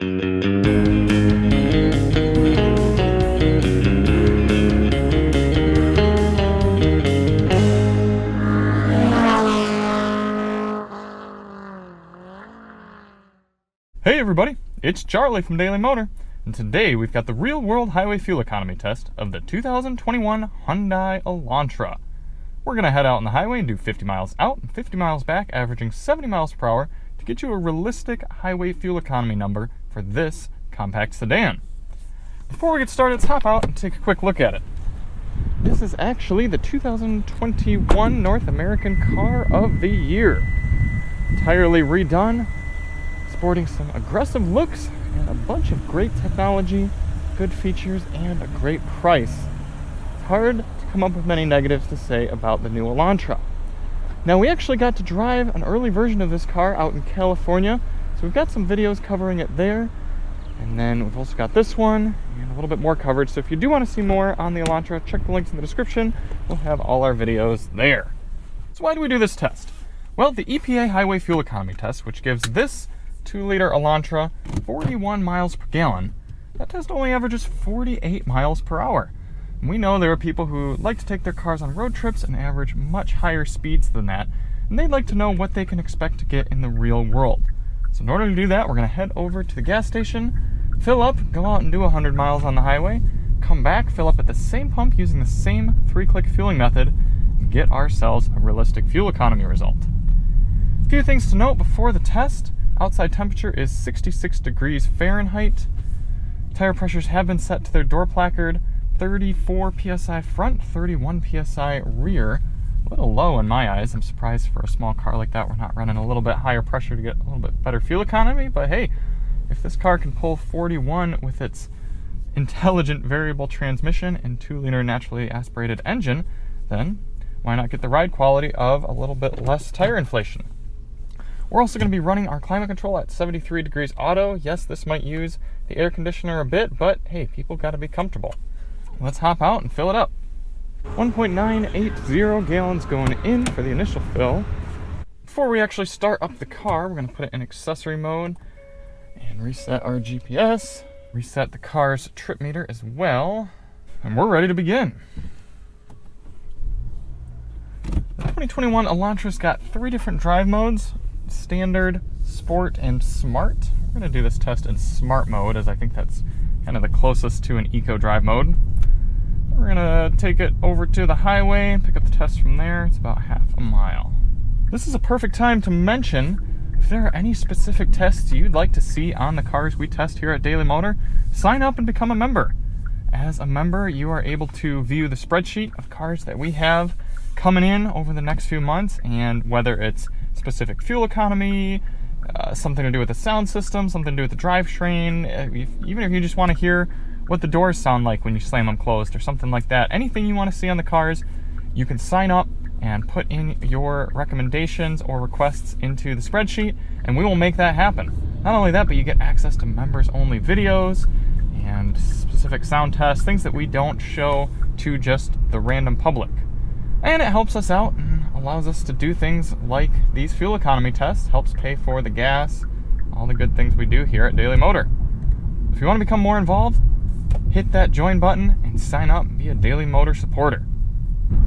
Hey everybody, it's Charlie from Daily Motor, and today we've got the real-world highway fuel economy test of the 2021 Hyundai Elantra. We're going to head out on the highway and do 50 miles out and 50 miles back, averaging 70 miles per hour to get you a realistic highway fuel economy number for this compact sedan. Before we get started, let's hop out and take a quick look at it. This is actually the 2021 North American Car of the Year. Entirely redone, sporting some aggressive looks and a bunch of great technology, good features, and a great price. It's hard to come up with many negatives to say about the new Elantra. Now, we actually got to drive an early version of this car out in California, so we've got some videos covering it there, and then we've also got this one and a little bit more coverage. So if you do want to see more on the Elantra, check the links in the description. We'll have all our videos there. So why do we do this test? Well, the EPA Highway Fuel Economy Test, which gives this 2-liter Elantra 41 miles per gallon, that test only averages 48 miles per hour. And we know there are people who like to take their cars on road trips and average much higher speeds than that, and they'd like to know what they can expect to get in the real world. So in order to do that, we're going to head over to the gas station, fill up, go out and do 100 miles on the highway, come back, fill up at the same pump using the same 3-click fueling method, and get ourselves a realistic fuel economy result. A few things to note before the test. Outside temperature is 66 degrees Fahrenheit. Tire pressures have been set to their door placard, 34 psi front, 31 psi rear. A little low in my eyes. I'm surprised for a small car like that we're not running a little bit higher pressure to get a little bit better fuel economy, but hey, if this car can pull 41 with its intelligent variable transmission and 2-liter naturally aspirated engine, then why not get the ride quality of a little bit less tire inflation? We're also going to be running our climate control at 73 degrees auto. Yes, this might use the air conditioner a bit, but hey, people got to be comfortable. Let's hop out and fill it up. 1.980 gallons going in for the initial fill. Before we actually start up the car, we're going to put it in accessory mode and reset our GPS, reset the car's trip meter as well, and we're ready to begin. The 2021 Elantra's got 3 different drive modes: standard, sport, and smart. We're going to do this test in smart mode, as I think that's kind of the closest to an eco drive mode. We're going to take it over to the highway and pick up the test from there. It's about half a mile. This is a perfect time to mention, if there are any specific tests you'd like to see on the cars we test here at Daily Motor, sign up and become a member. As a member, you are able to view the spreadsheet of cars that we have coming in over the next few months, and whether it's specific fuel economy, something to do with the sound system, something to do with the drivetrain, even if you just want to hear what the doors sound like when you slam them closed or something like that. Anything you want to see on the cars, you can sign up and put in your recommendations or requests into the spreadsheet, and we will make that happen. Not only that, but you get access to members-only videos and specific sound tests, things that we don't show to just the random public. And it helps us out and allows us to do things like these fuel economy tests, helps pay for the gas, all the good things we do here at Daily Motor. If you want to become more involved, hit that join button and sign up and be a Daily Motor supporter.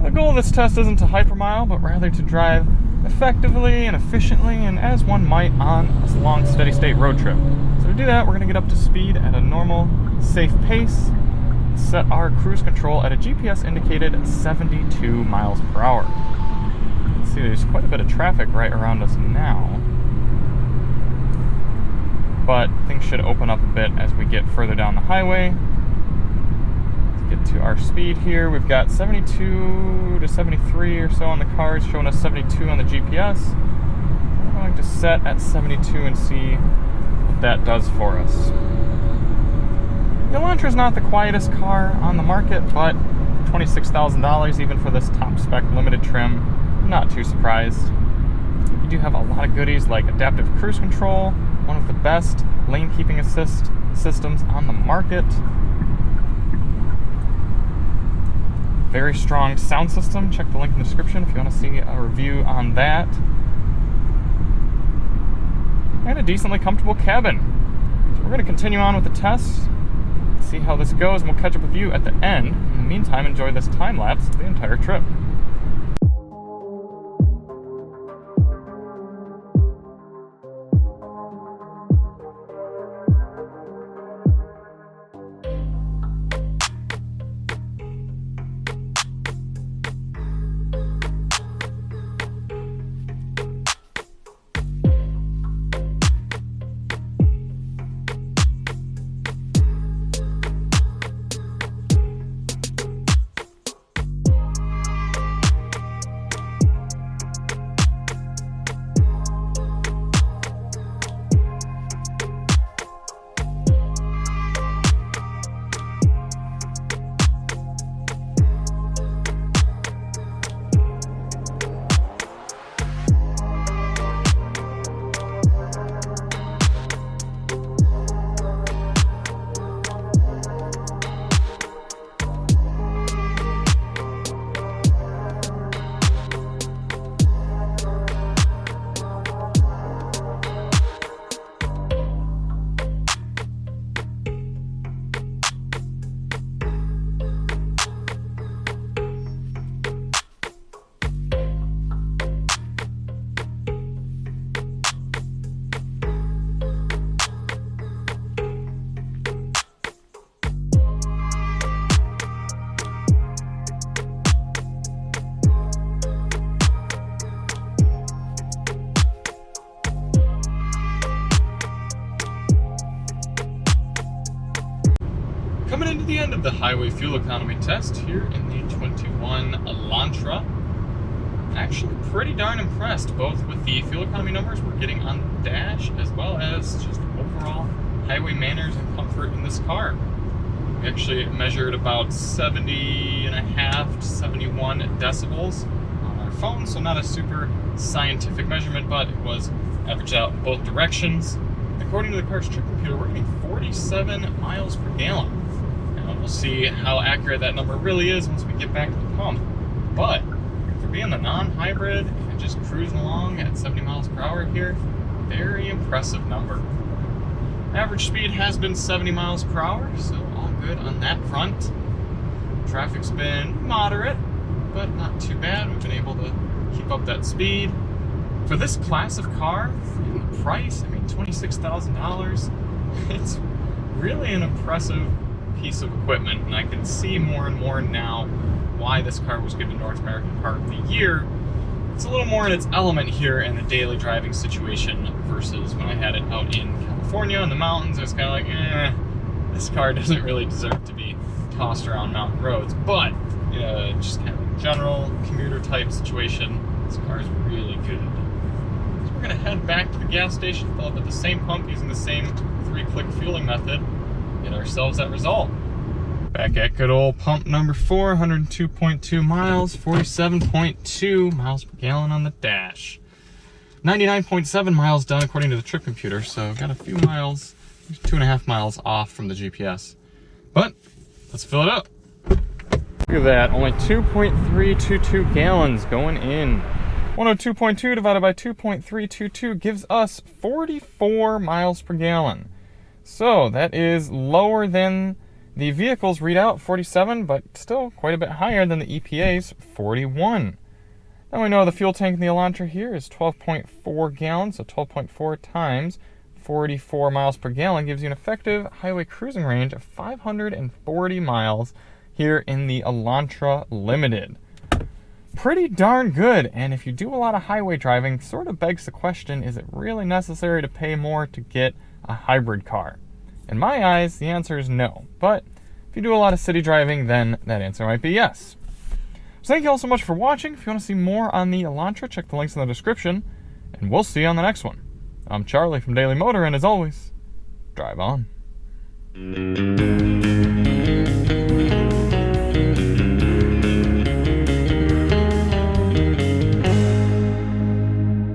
The goal of this test isn't to hypermile, but rather to drive effectively and efficiently, and as one might on a long steady state road trip. So to do that, we're going to get up to speed at a normal, safe pace, set our cruise control at a GPS indicated 72 miles per hour. You can see there's quite a bit of traffic right around us now, but things should open up a bit as we get further down the highway. Let's get to our speed here. We've got 72 to 73 or so on the cars, showing us 72 on the GPS. We're going to set at 72 and see what that does for us. The Elantra is not the quietest car on the market, but $26,000 even for this top spec limited trim, not too surprised. You do have a lot of goodies like adaptive cruise control, one of the best lane keeping assist systems on the market. Very strong sound system. Check the link in the description if you want to see a review on that. And a decently comfortable cabin. So we're going to continue on with the test, see how this goes, and we'll catch up with you at the end. In the meantime, enjoy this time lapse of the entire trip. Coming into the end of the highway fuel economy test here in the 21 Elantra. Actually pretty darn impressed both with the fuel economy numbers we're getting on the dash as well as just overall highway manners and comfort in this car. We actually measured about 70.5 to 71 decibels on our phone, so not a super scientific measurement, but it was averaged out in both directions. According to the car's trip computer, we're getting 47 miles per gallon. We'll see how accurate that number really is once we get back to the pump. But for being the non-hybrid and just cruising along at 70 miles per hour here, very impressive number. Average speed has been 70 miles per hour, so all good on that front. Traffic's been moderate, but not too bad. We've been able to keep up that speed. For this class of car, and the price, I mean $26,000, it's really an impressive piece of equipment, and I can see more and more now why this car was given North American Car of the Year. It's a little more in its element here in the daily driving situation versus when I had it out in California in the mountains. It's kind of like, this car doesn't really deserve to be tossed around mountain roads. But just kind of a general commuter type situation, this car is really good. So we're gonna head back to the gas station, fill up at the same pump using the same 3-click fueling method. Get ourselves that result. Back at good old pump number 4, 102.2 miles, 47.2 miles per gallon on the dash. 99.7 miles done according to the trip computer, so got a few miles, 2.5 miles off from the GPS. But let's fill it up. Look at that, only 2.322 gallons going in. 102.2 divided by 2.322 gives us 44 miles per gallon. So that is lower than the vehicle's readout, 47, but still quite a bit higher than the EPA's 41. Now we know the fuel tank in the Elantra here is 12.4 gallons, so 12.4 times 44 miles per gallon gives you an effective highway cruising range of 540 miles here in the Elantra Limited. Pretty darn good, and if you do a lot of highway driving, sort of begs the question, is it really necessary to pay more to get a hybrid car? In my eyes, the answer is no. But if you do a lot of city driving, then that answer might be yes. So thank you all so much for watching. If you want to see more on the Elantra, check the links in the description, and we'll see you on the next one. I'm Charlie from Daily Motor, and as always, drive on.